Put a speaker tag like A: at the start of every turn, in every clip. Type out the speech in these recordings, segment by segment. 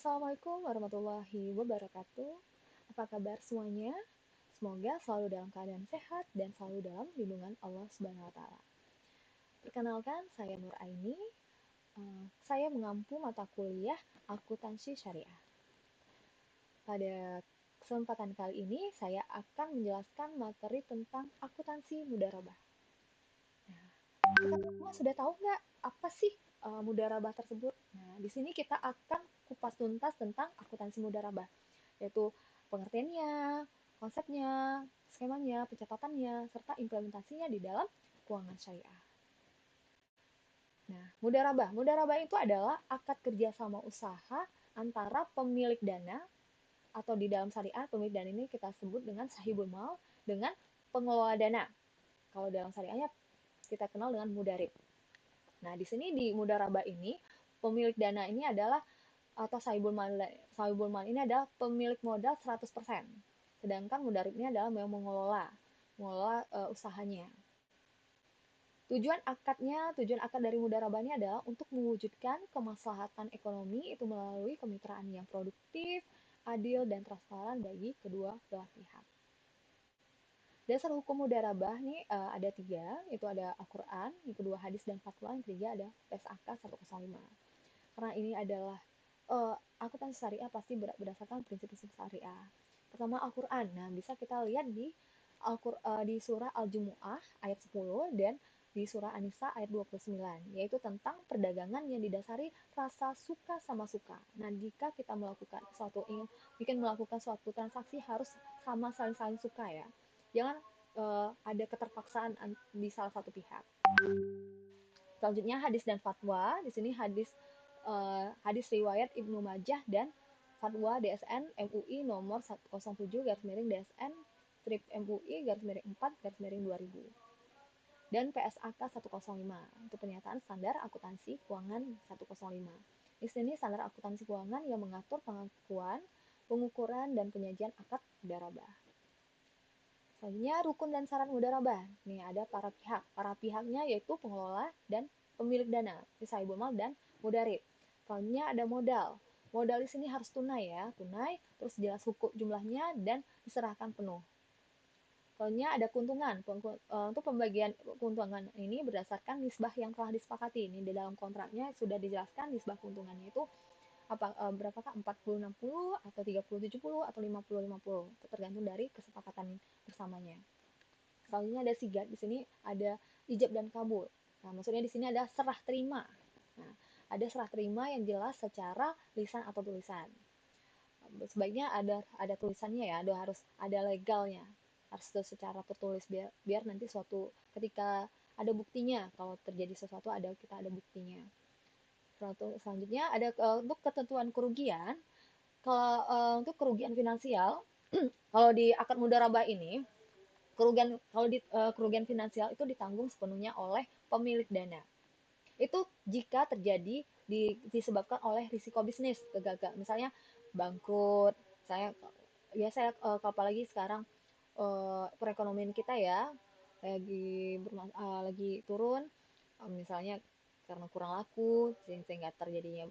A: Assalamualaikum warahmatullahi wabarakatuh. Apa kabar semuanya? Semoga selalu dalam keadaan sehat dan selalu dalam lindungan Allah Subhanahu wa taala. Perkenalkan, saya Nur Aini. Saya mengampu mata kuliah akuntansi syariah. Pada kesempatan kali ini saya akan menjelaskan materi tentang akuntansi mudharabah. Nah, kita semua sudah tahu nggak apa sih mudharabah tersebut? Nah, di sini kita akan kupas tuntas tentang akuntansi mudharabah, yaitu pengertiannya, konsepnya, skemanya, pencatatannya, serta implementasinya di dalam keuangan syariah. Nah, mudharabah itu adalah akad kerjasama usaha antara pemilik dana atau di dalam syariah pemilik dana ini kita sebut dengan sahibul mal dengan pengelola dana. Kalau dalam syariahnya kita kenal dengan mudarib. Nah, di sini di mudharabah ini pemilik dana ini adalah atau sahibul mal ini adalah pemilik modal 100%. Sedangkan mudarib ini adalah yang mengelola usahanya. Tujuan akad dari mudharabah ini adalah untuk mewujudkan kemaslahatan ekonomi itu melalui kemitraan yang produktif, adil, dan transparan bagi kedua belah pihak. Dasar hukum mudharabah nih ada 3, yaitu ada Al-Quran, yang kedua hadis dan fatwa, yang ketiga ada PSAK 105. Karena ini adalah akuntansi syariah pasti berdasarkan prinsip-prinsip syariah. Pertama Al-Quran. Nah, bisa kita lihat di surah Al-Jumu'ah ayat 10 dan di surah An-Nisa ayat 29, yaitu tentang perdagangan yang didasari rasa suka sama suka. Nah, jika kita ingin melakukan suatu transaksi harus sama saling suka ya. Jangan ada keterpaksaan di salah satu pihak. Selanjutnya hadis dan fatwa. Di sini hadis riwayat Ibnu Majah dan fatwa DSN MUI nomor 107 garis miring DSN strip MUI garis miring 4 garis miring 2000 dan PSAK 105 untuk pernyataan standar akuntansi keuangan 105. Di sini standar akuntansi keuangan yang mengatur pengakuan, pengukuran, dan penyajian akad mudharabah. Selanjutnya rukun dan syarat mudharabah. Nih ada para pihak. Para pihaknya yaitu pengelola dan pemilik dana, sahibul mal dan mudarib. Selanjutnya ada modal. Modal di sini harus tunai ya, tunai, terus jelas hukum jumlahnya dan diserahkan penuh. Selanjutnya ada keuntungan. Untuk pembagian keuntungan ini berdasarkan nisbah yang telah disepakati. Ini di dalam kontraknya sudah dijelaskan nisbah keuntungannya itu berapakah 40-60 atau 30-70 atau 50-50, tergantung dari kesepakatan bersamanya. Selanjutnya ada sigat. Di sini ada ijab dan kabul. Nah, maksudnya di sini ada serah terima. Nah, ada serah terima yang jelas secara lisan atau tulisan. Sebaiknya ada tulisannya ya, harus ada legalnya. Harus secara tertulis biar nanti ketika ada buktinya, kalau terjadi sesuatu kita ada buktinya. Selanjutnya ada untuk ketentuan kerugian. Kalau untuk kerugian finansial, kalau di akad mudharabah ini kerugian finansial itu ditanggung sepenuhnya oleh pemilik dana. Itu jika terjadi disebabkan oleh risiko bisnis kegagalan, misalnya bangkrut. Saya apalagi sekarang perekonomian kita ya lagi turun, misalnya karena kurang laku sehingga terjadinya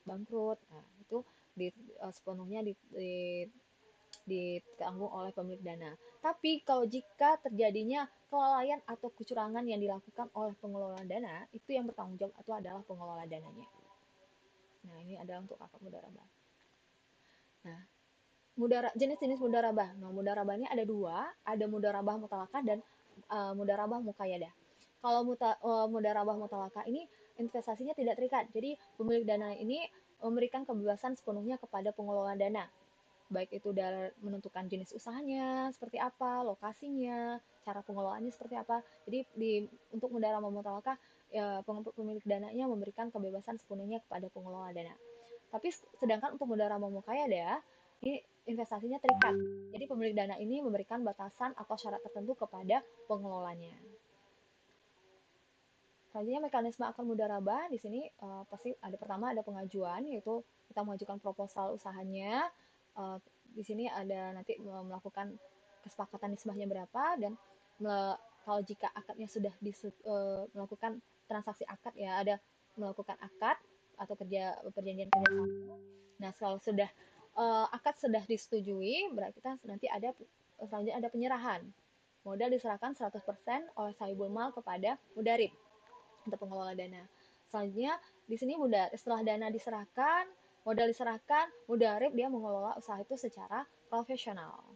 A: bangkrut. Nah, itu sepenuhnya ditanggung oleh pemilik dana. Tapi kalau jika terjadinya kelalaian atau kecurangan yang dilakukan oleh pengelola dana, itu yang bertanggung jawab itu adalah pengelola dananya. Nah, ini adalah untuk akad mudharabah. Nah, jenis-jenis mudharabah. Nah, mudharabah ini ada 2, ada mudharabah mutalakah dan mudharabah muqayyadah. Kalau mudharabah mutalakah ini investasinya tidak terikat. Jadi, pemilik dana ini memberikan kebebasan sepenuhnya kepada pengelola dana, baik itu dari menentukan jenis usahanya seperti apa, lokasinya, cara pengelolaannya seperti apa. Jadi untuk mudharabah mutalakah ya, pemilik dananya memberikan kebebasan sepenuhnya kepada pengelola dana. Tapi sedangkan untuk mudharabah muqayyadah ini investasinya terikat. Jadi pemilik dana ini memberikan batasan atau syarat tertentu kepada pengelolanya. Selanjutnya mekanisme akad mudharabah di sini pasti pertama ada pengajuan, yaitu kita mengajukan proposal usahanya. Di sini ada nanti melakukan kesepakatan nisbahnya berapa, dan kalau jika akadnya sudah melakukan transaksi akad ya, ada melakukan akad atau perjanjian kerjasama. Nah, kalau sudah akad sudah disetujui, berarti kita nanti ada selanjutnya ada penyerahan. Modal diserahkan 100% oleh sahibul mal kepada mudarib untuk pengelola dana. Selanjutnya di sini setelah dana diserahkan, modal diserahkan, mudarib dia mengelola usaha itu secara profesional.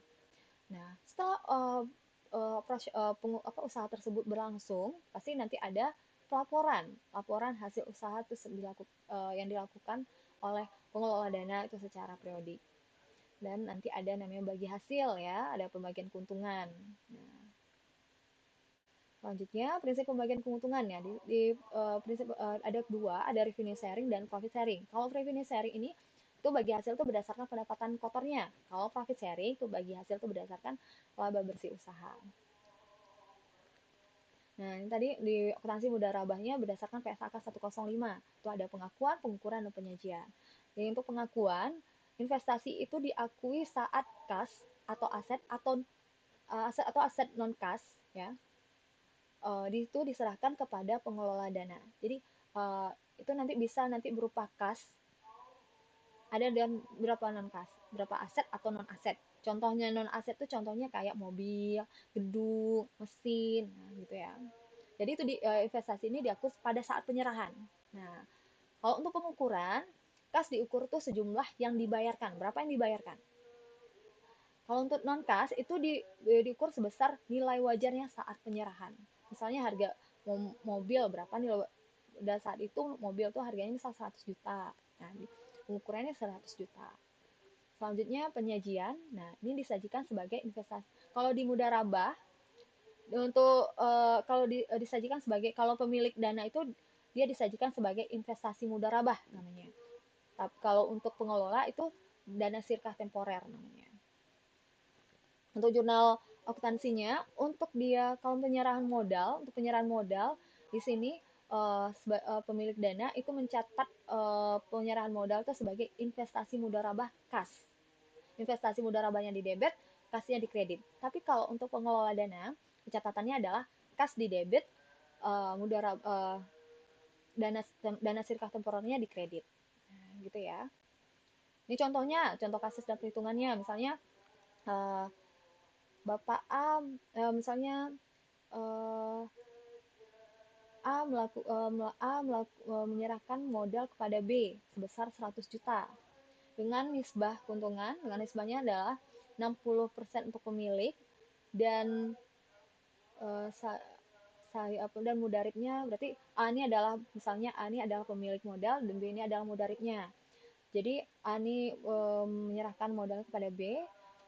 A: Nah, setelah usaha tersebut berlangsung, pasti nanti ada laporan hasil usaha itu yang dilakukan oleh pengelola dana itu secara periodik. Dan nanti ada namanya bagi hasil ya, ada pembagian keuntungan. Nah, selanjutnya prinsip pembagian keuntungan ya prinsip ada dua, ada revenue sharing dan profit sharing. Kalau revenue sharing ini itu bagi hasil itu berdasarkan pendapatan kotornya. Kalau profit sharing itu bagi hasil itu berdasarkan laba bersih usaha. Nah, ini tadi di akuntansi mudarabahnya berdasarkan PSAK 105. Itu ada pengakuan, pengukuran, dan penyajian. Jadi untuk pengakuan, investasi itu diakui saat kas atau aset non kas ya. Itu diserahkan kepada pengelola dana. Jadi itu nanti berupa kas, ada dan berapa non kas, berapa aset atau non aset. Contohnya non aset itu contohnya kayak mobil, gedung, mesin, nah gitu ya. Jadi itu investasi ini diakui pada saat penyerahan. Nah, kalau untuk pengukuran, kas diukur tuh sejumlah yang dibayarkan. Berapa yang dibayarkan? Kalau untuk non kas itu diukur sebesar nilai wajarnya saat penyerahan. Misalnya harga mobil berapa nih, pada saat itu mobil tuh harganya misal 100 juta. Nah, pengukurannya 100 juta. Selanjutnya penyajian. Nah, ini disajikan sebagai investasi. Kalau di mudarabah kalau disajikan sebagai, kalau pemilik dana itu dia disajikan sebagai investasi mudarabah namanya. Tapi kalau untuk pengelola itu dana sirkah temporer namanya. Untuk jurnal akuntansinya, untuk dia kalau untuk penyerahan modal di sini pemilik dana itu mencatat penyerahan modal itu sebagai investasi mudarabah kas. Investasi mudarabahnya di debit, kasnya di kredit. Tapi kalau untuk pengelola dana, catatannya adalah kas di debit, dana sirkah temporernya di kredit. Nah, gitu ya. Ini contoh kasus dan perhitungannya. Misalnya uh, Bapak A, misalnya uh, menyerahkan modal kepada B sebesar 100 juta dengan nisbah keuntungan, dengan nisbahnya adalah 60% untuk pemilik dan dan mudaribnya, berarti A ini adalah, misalnya A ini adalah pemilik modal dan B ini adalah mudaribnya. Jadi A ini menyerahkan modal kepada B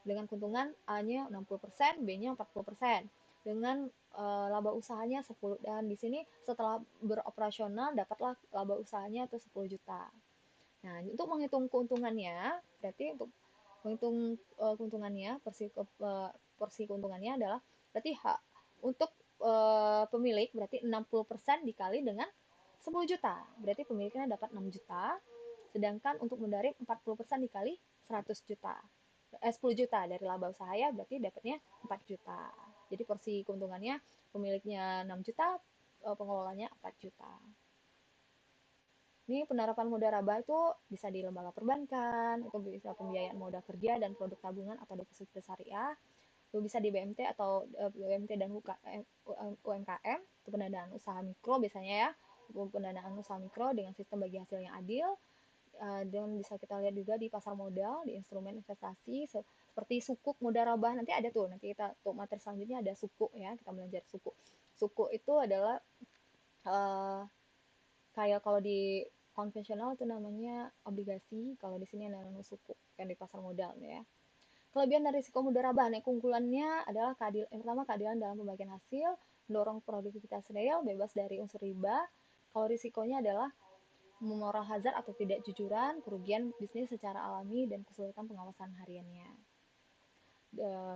A: dengan keuntungan A-nya 60%, B-nya 40%. Dengan laba usahanya 10, dan di sini setelah beroperasional dapatlah laba usahanya itu 10 juta. Nah, untuk menghitung keuntungannya, berarti untuk menghitung keuntungannya, porsi keuntungannya adalah berarti untuk pemilik berarti 60% dikali dengan 10 juta. Berarti pemiliknya dapat 6 juta. Sedangkan untuk mudarib 40% dikali 100 juta. 10 juta dari laba usaha ya, berarti dapatnya 4 juta. Jadi porsi keuntungannya pemiliknya 6 juta, pengelolanya 4 juta. Ini penerapan mudarabah itu bisa di lembaga perbankan, itu bisa pembiayaan modal kerja dan produk tabungan atau deposito syariah, itu bisa di BMT atau BMT dan UMKM, itu pendanaan usaha mikro biasanya ya, pendanaan usaha mikro dengan sistem bagi hasil yang adil. Dan bisa kita lihat juga di pasar modal, di instrumen investasi seperti sukuk mudarabah, nanti ada tuh, nanti kita untuk materi selanjutnya ada sukuk ya, kita belajar sukuk. Sukuk itu adalah uh, kayak kalau di konvensional itu namanya obligasi, kalau di sini namanya sukuk yang di pasar modal ya. Kelebihan dari risiko mudarabah, nih keunggulannya adalah yang pertama keadilan dalam pembagian hasil, mendorong produktivitas real, bebas dari unsur riba. Kalau risikonya adalah moral hazard atau tidak jujuran, kerugian bisnis secara alami, dan kesulitan pengawasan hariannya.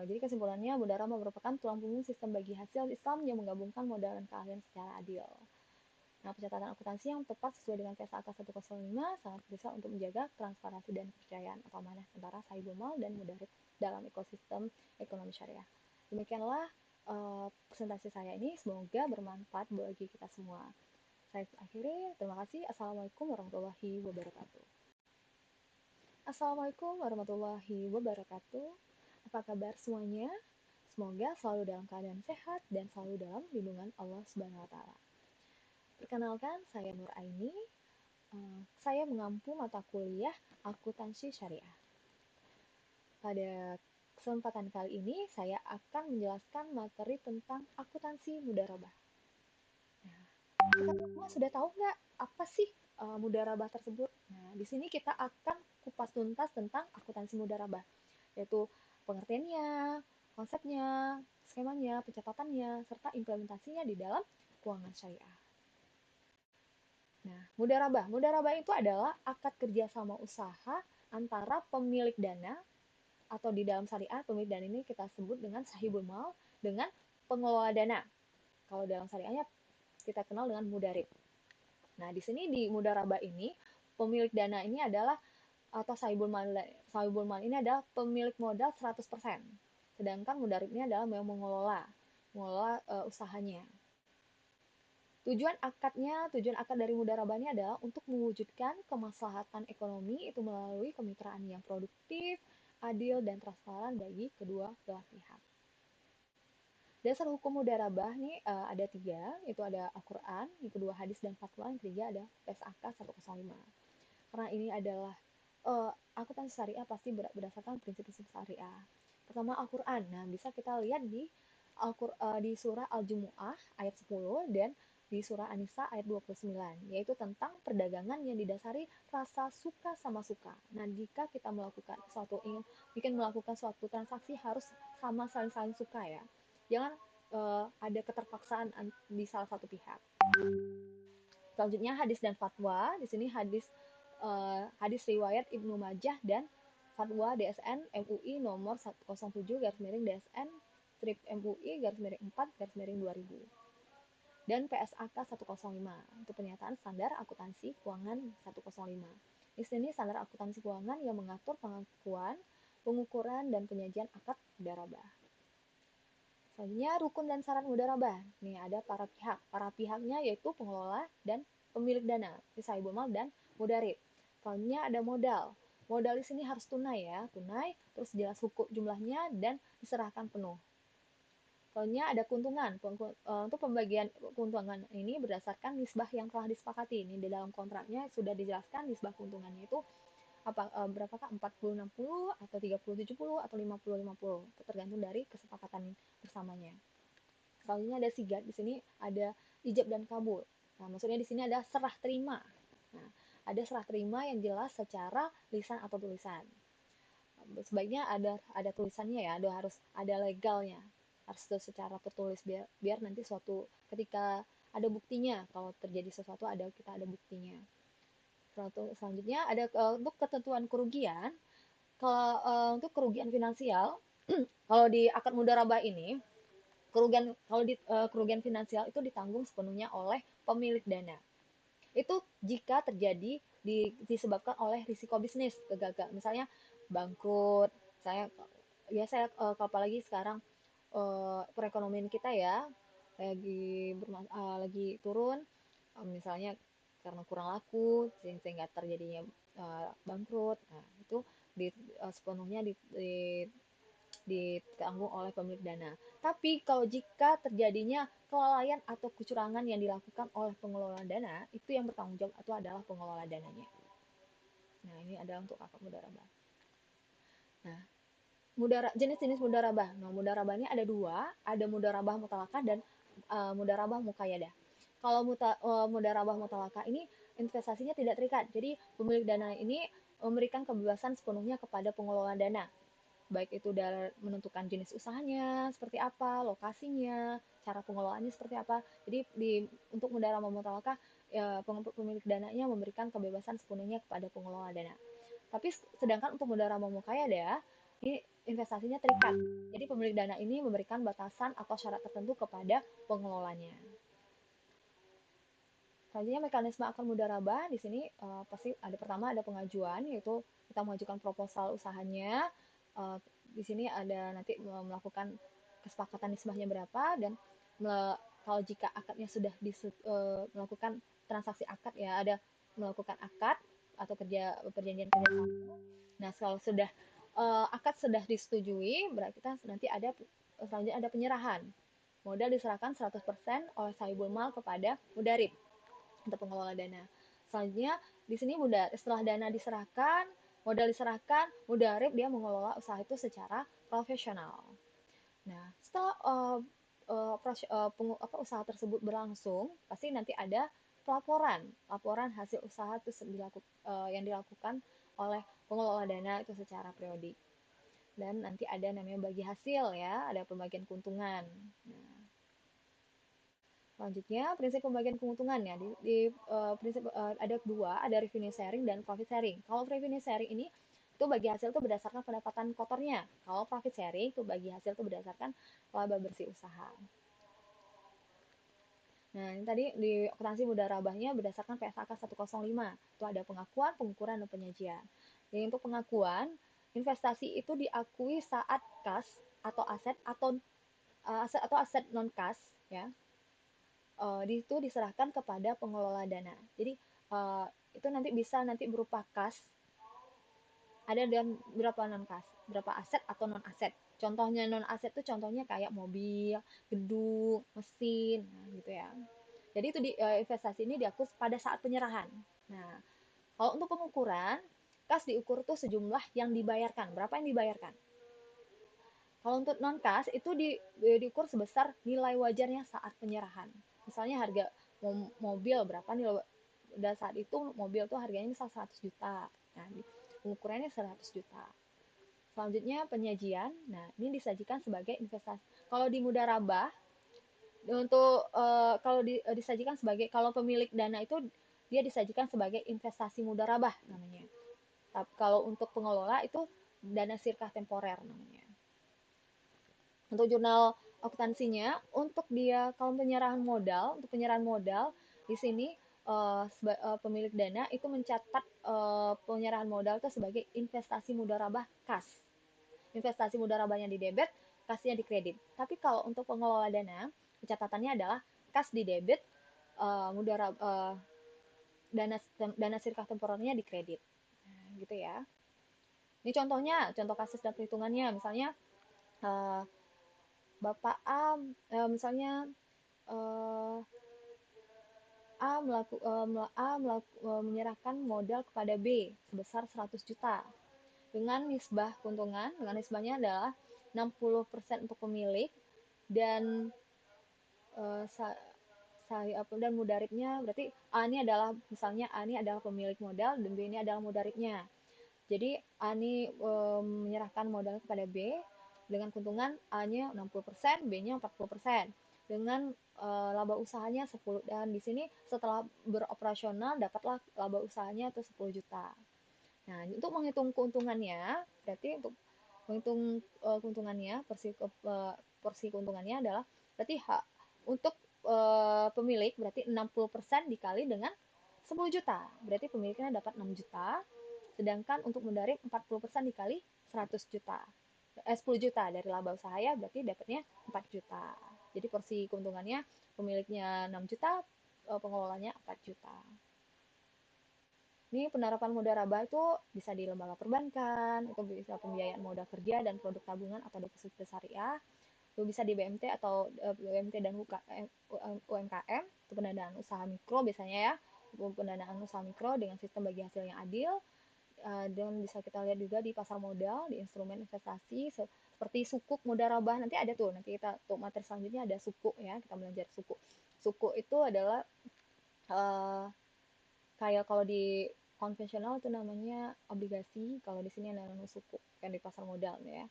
A: Jadi kesimpulannya, mudarabah merupakan tulang punggung sistem bagi hasil Islam yang menggabungkan modal dan keahlian secara adil. Nah, pencatatan akuntansi yang tepat sesuai dengan PSAK 105 sangat besar untuk menjaga transparansi dan kepercayaan atau amanah antara sahibul mal dan mudarib dalam ekosistem ekonomi syariah. Demikianlah presentasi saya ini, semoga bermanfaat bagi kita semua. Saya akhiri, terima kasih. Assalamualaikum warahmatullahi wabarakatuh. Assalamualaikum warahmatullahi wabarakatuh. Apa kabar semuanya? Semoga selalu dalam keadaan sehat dan selalu dalam lindungan Allah Subhanahu wa taala. Perkenalkan, saya Nur Aini. Saya mengampu mata kuliah akuntansi syariah. Pada kesempatan kali ini, saya akan menjelaskan materi tentang akuntansi mudharabah. Nah, kita semua sudah tahu nggak apa sih mudharabah tersebut? Nah, di sini kita akan kupas tuntas tentang akuntansi mudharabah, yaitu pengertiannya, konsepnya, skemanya, pencatatannya, serta implementasinya di dalam keuangan syariah. Nah, mudharabah itu adalah akad kerjasama usaha antara pemilik dana atau di dalam syariah pemilik dana ini kita sebut dengan sahibul mal dengan pengelola dana. Kalau dalam syariahnya kita kenal dengan mudarib. Nah, di sini di mudharabah ini pemilik dana ini adalah atau sahibul mal ini adalah pemilik modal 100%. Sedangkan mudarib ini adalah yang mengelola usahanya. Tujuan akad dari mudharabah ini adalah untuk mewujudkan kemaslahatan ekonomi itu melalui kemitraan yang produktif, adil, dan transparan bagi kedua belah pihak. Dasar hukum mudharabah nih ada tiga, yaitu ada Al-Quran, yang kedua hadis dan fatwa, yang ketiga ada PSAK 105. Karena ini adalah akuntansi syariah pasti berdasarkan prinsip-prinsip syariah. Pertama Al-Quran. Nah, bisa kita lihat di surah Al-Jumu'ah ayat 10 dan di surah An-Nisa ayat 29, yaitu tentang perdagangan yang didasari rasa suka sama suka. Nah, jika kita ingin melakukan suatu transaksi harus sama saling-saling suka ya. Jangan ada keterpaksaan di salah satu pihak. Selanjutnya hadis dan fatwa. Di sini hadis riwayat Ibnu Majah dan fatwa DSN MUI nomor 107 garis miring DSN strip MUI garis miring 4 garis miring 2000 dan PSAK 105 untuk pernyataan standar akuntansi keuangan 105. Di sini standar akuntansi keuangan yang mengatur pengakuan, pengukuran, dan penyajian akad mudharabah. Selanjutnya rukun dan syarat mudharabah. Nih ada para pihak. Para pihaknya yaitu pengelola dan pemilik dana, sahibul mal dan mudarib. Selanjutnya ada modal. Modal di sini harus tunai ya, tunai, terus jelas hukum jumlahnya dan diserahkan penuh. Selanjutnya ada keuntungan. Untuk pembagian keuntungan ini berdasarkan nisbah yang telah disepakati. Ini di dalam kontraknya sudah dijelaskan nisbah keuntungannya itu berapakah 40-60 atau 30-70 atau 50-50, tergantung dari kesepakatan bersamanya. Selanjutnya ada sigat, di sini ada ijab dan kabul. Nah, maksudnya di sini ada serah terima. Nah, ada serah terima yang jelas secara lisan atau tulisan. Sebaiknya ada tulisannya ya, harus ada legalnya, harus secara tertulis biar nanti ketika ada buktinya, kalau terjadi sesuatu kita ada buktinya. Selanjutnya ada untuk ketentuan kerugian. Kalau untuk kerugian finansial, kalau di akad mudharabah ini kerugian finansial itu ditanggung sepenuhnya oleh pemilik dana. Itu jika terjadi disebabkan oleh risiko bisnis kegagalan, misalnya bangkrut. Saya apalagi sekarang perekonomian kita ya lagi turun, misalnya karena kurang laku sehingga terjadinya bangkrut. Nah, itu sepenuhnya ditanggung oleh pemilik dana. Tapi kalau jika terjadinya kelalaian atau kecurangan yang dilakukan oleh pengelola dana, itu yang bertanggung jawab itu adalah pengelola dananya. Nah, ini adalah untuk akad mudharabah. Nah, jenis-jenis mudharabah. Nah, mudharabah ini ada dua, ada mudharabah mutalakah dan mudharabah muqayyadah. Kalau mudharabah mutalakah ini investasinya tidak terikat. Jadi, pemilik dana ini memberikan kebebasan sepenuhnya kepada pengelola dana, baik itu dari menentukan jenis usahanya seperti apa, lokasinya, cara pengelolaannya seperti apa. Jadi untuk mudharabah mutalakah ya, pemilik dananya memberikan kebebasan sepenuhnya kepada pengelola dana. Tapi sedangkan untuk mudharabah muqayyadah ini investasinya terikat. Jadi pemilik dana ini memberikan batasan atau syarat tertentu kepada pengelolanya. Selanjutnya mekanisme akad mudharabah di sini pasti pertama ada pengajuan, yaitu kita mengajukan proposal usahanya. Di sini ada nanti melakukan kesepakatan nisbahnya berapa, dan kalau jika akadnya sudah melakukan transaksi akad ya, ada melakukan akad atau perjanjian kerjasama. Nah, kalau sudah akad sudah disetujui, berarti kita nanti ada selanjutnya ada penyerahan. Modal diserahkan 100% oleh sahibul mal kepada mudarib untuk pengelola dana. Selanjutnya di sini setelah dana diserahkan, modal diserahkan, mudarib dia mengelola usaha itu secara profesional. Nah, setelah usaha tersebut berlangsung, pasti nanti ada laporan hasil usaha itu yang dilakukan oleh pengelola dana itu secara periodik. Dan nanti ada namanya bagi hasil ya, ada pembagian keuntungan. Nah, selanjutnya prinsip pembagian keuntungan ya prinsip ada dua, ada revenue sharing dan profit sharing. Kalau revenue sharing ini itu bagi hasil itu berdasarkan pendapatan kotornya. Kalau profit sharing itu bagi hasil itu berdasarkan laba bersih usaha. Nah, ini tadi di akuntansi mudarabahnya berdasarkan PSAK 105. Itu ada pengakuan, pengukuran, dan penyajian. Jadi untuk pengakuan, investasi itu diakui saat kas atau aset non kas ya. Itu diserahkan kepada pengelola dana. Jadi itu nanti berupa kas, ada dan berapa non kas, berapa aset atau non aset. Contohnya non aset itu contohnya kayak mobil, gedung, mesin, nah, gitu ya. Jadi itu investasi ini diakui pada saat penyerahan. Nah, kalau untuk pengukuran, kas diukur tuh sejumlah yang dibayarkan. Berapa yang dibayarkan? Kalau untuk non kas itu diukur sebesar nilai wajarnya saat penyerahan. Misalnya harga mobil berapa nih, pada saat itu mobil tuh harganya misal 100 juta. Nah, pengukurannya 100 juta. Selanjutnya penyajian. Nah, ini disajikan sebagai investasi. Kalau di mudarabah kalau disajikan sebagai, kalau pemilik dana itu dia disajikan sebagai investasi mudarabah namanya. Tapi kalau untuk pengelola itu dana sirkah temporer namanya. Untuk jurnal akuntansinya, untuk dia kalau untuk penyerahan modal di sini pemilik dana itu mencatat penyerahan modal itu sebagai investasi mudarabah kas. Investasi mudarabahnya di debit, kasnya di kredit. Tapi kalau untuk pengelola dana, catatannya adalah kas di debit, dana sirkah temporernya di kredit. Nah, gitu ya. Ini contoh kasus dan perhitungannya. Misalnya Bapak A, misalnya uh, menyerahkan modal kepada B sebesar 100 juta dengan nisbah keuntungan, dengan nisbahnya adalah 60% untuk pemilik dan dan mudaribnya, berarti A ini adalah, misalnya A ini adalah pemilik modal dan B ini adalah mudaribnya. Jadi A ini menyerahkan modal kepada B dengan keuntungan A-nya 60%, B-nya 40%. Dengan laba usahanya 10, dan di sini setelah beroperasional dapatlah laba usahanya itu 10 juta. Nah, untuk menghitung keuntungannya, berarti untuk menghitung keuntungannya, porsi keuntungannya adalah berarti untuk pemilik berarti 60% dikali dengan 10 juta. Berarti pemiliknya dapat 6 juta. Sedangkan untuk mudarib 40% dikali 100 juta. 10 juta dari laba usaha ya, berarti dapatnya 4 juta. Jadi porsi keuntungannya pemiliknya 6 juta, pengelolanya 4 juta. Ini penerapan mudarabah itu bisa di lembaga perbankan, itu bisa pembiayaan modal kerja dan produk tabungan atau deposito syariah, itu bisa di BMT atau BMT dan UMKM, itu pendanaan usaha mikro biasanya ya, pendanaan usaha mikro dengan sistem bagi hasil yang adil. Dan bisa kita lihat juga di pasar modal, di instrumen investasi seperti sukuk mudarabah, nanti ada tuh, nanti kita untuk materi selanjutnya ada sukuk ya, kita belajar sukuk. Sukuk itu adalah kayak kalau di konvensional itu namanya obligasi, kalau di sini namanya sukuk yang di pasar modal ya.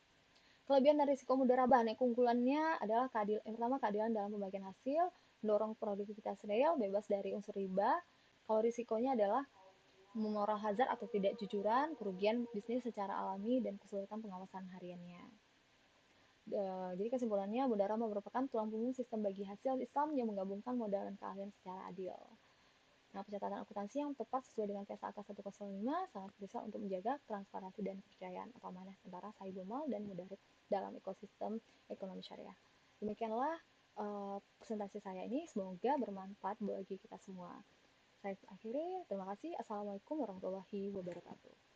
A: Kelebihan dari risiko mudarabah, nih keunggulannya adalah yang pertama keadilan dalam pembagian hasil, mendorong produktivitas real, bebas dari unsur riba. Kalau risikonya adalah moral hazard atau tidak jujuran, kerugian bisnis secara alami, dan kesulitan pengawasan hariannya. Jadi kesimpulannya, mudarabah merupakan tulang punggung sistem bagi hasil Islam yang menggabungkan modal dan keahlian secara adil. Nah, pencatatan akuntansi yang tepat sesuai dengan PSAK 105 sangat besar untuk menjaga transparansi dan kepercayaan atau amanah antara sahibul mal dan mudarib dalam ekosistem ekonomi syariah. Demikianlah presentasi saya ini, semoga bermanfaat bagi kita semua. Saya akhiri, terima kasih. Assalamualaikum warahmatullahi wabarakatuh.